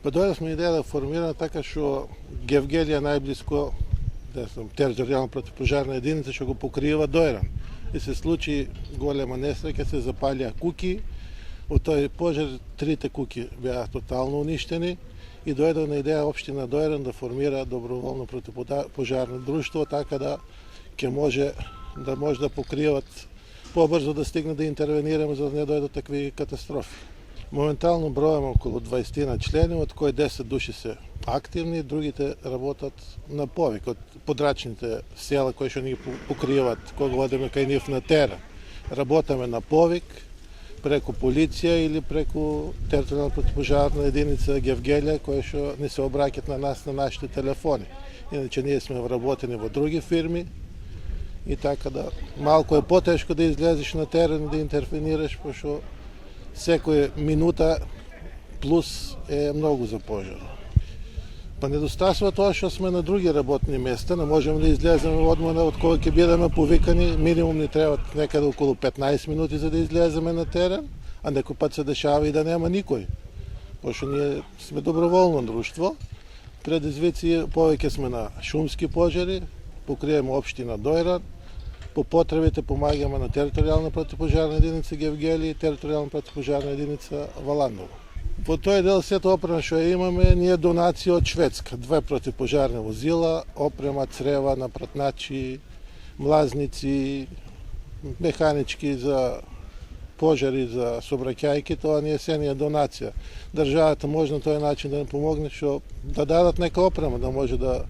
Па дојдовме идеја да формираме така што Гевгелија најблиско територијална противпожарна единица што го покрива Дојран. И се случи голема несреќа, се запалија куќи. Од тој пожар 3 куќи беа тотално уништени и дојде на идеја општина Дојран да формира доброволно противпожарно друштво, така да ќе може да покриват побрзо да стигне да интервенираме за да не дојдат такви катастрофи. Моментално бројаме околу 20 на члени, од кои 10 души се активни, другите работат на повик од подрачните села кои што ни покриват кога одиме кај нив на терен. Работаме на повик преку полиција или преку територијална противпожарна единица Гевгелија кои што не се обраќаат на нас на нашите телефони. Иначе ние сме вработени во други фирми и така да малку е потешко да излезеш на терен и да интервенираш, пошто секоја минута плюс е многу за пожар. Па недостасува тоа што сме на други работни места, не можеме да излеземе одмah од кога ќе бидеме повикани, минимум ни требат некаде околу 15 минути за да излеземе на терен, а некој пат се дешава и да нема никој. Пошто ние сме доброволно друштво, предизвици повеќе сме на шумски пожари, покриеме општина Дојран, по потребите помагаме на територијална противпожарна единица Гевгелија и територијална противпожарна единица Валандово. Во тој дел сета опрема што имаме ние донација од Шведска, 2 противпожарни возила, опрема, црева, напратначи, млазници, механички за пожари, за сообраќајки, тоа не е се ние донација. Државата може на тој начин да ни помогне што да дадат нека опрема да може да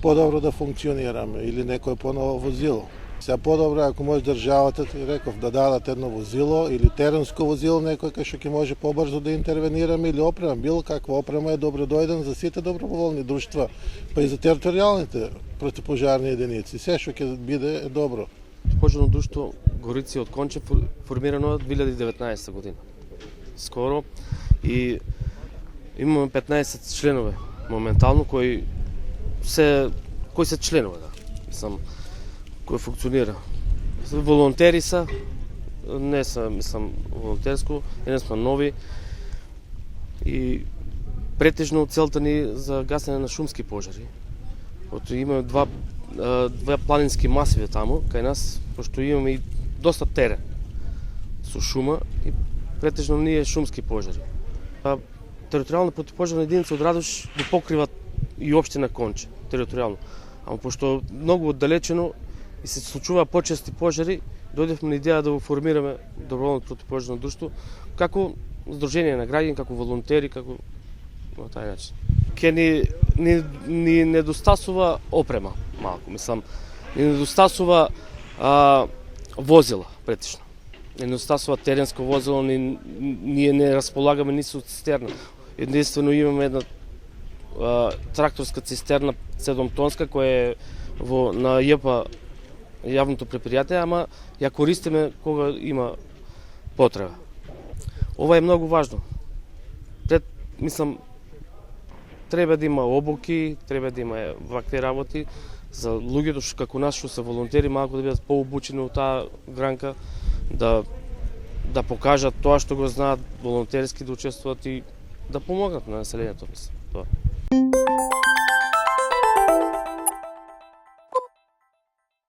подобро да функционираме или некое поново возило. Сега подобро ако може државата, реков, да дадат едно возило или теренско возило, некој кај што ќе може побрзо да интервенираме или опрема, било каква опрема е добро дојден за сите доброволни друштва, па и за територијалните противпожарни единици. Се што ќе биде е добро. Пожарно друштво Горици од Конче формирано од 2019 година. Скоро и имаме 15 членове моментално кои се членове, кој функционира. Волонтери са, не са, волонтерско, не сме нови и претежно целта ни за гасење на шумски пожари. Имаме два планински масиви таму, кај нас, пошто имаме и доста терен со шума и претежно ние шумски пожари. Територијална противпожарна единица од Радош го покрива и општина Конче, територијално. Ама пошто многу оддалечено и се случува почести пожари, дојдевме на идеја да го формираме доброволно противпожарно друштво како здружение на граѓани, како волонтери, како на тај начин. Ке ни недостасува опрема малку, ни недостасува возила претежно. Не недостасува теренско возило, ние не располагаме ни со цистерна. Единствено имаме една тракторска цистерна 7-тонска која е на ЈП јавното предпријатие, ама ја користиме кога има потреба. Ова е многу важно. Треба да има обуки, треба да има вакви работи за луѓето што како нас што се волонтери малку да бидат пообучени во таа гранка, да покажат тоа што го знаат, волонтерски да учествуваат и да помогнат на населението, тоа.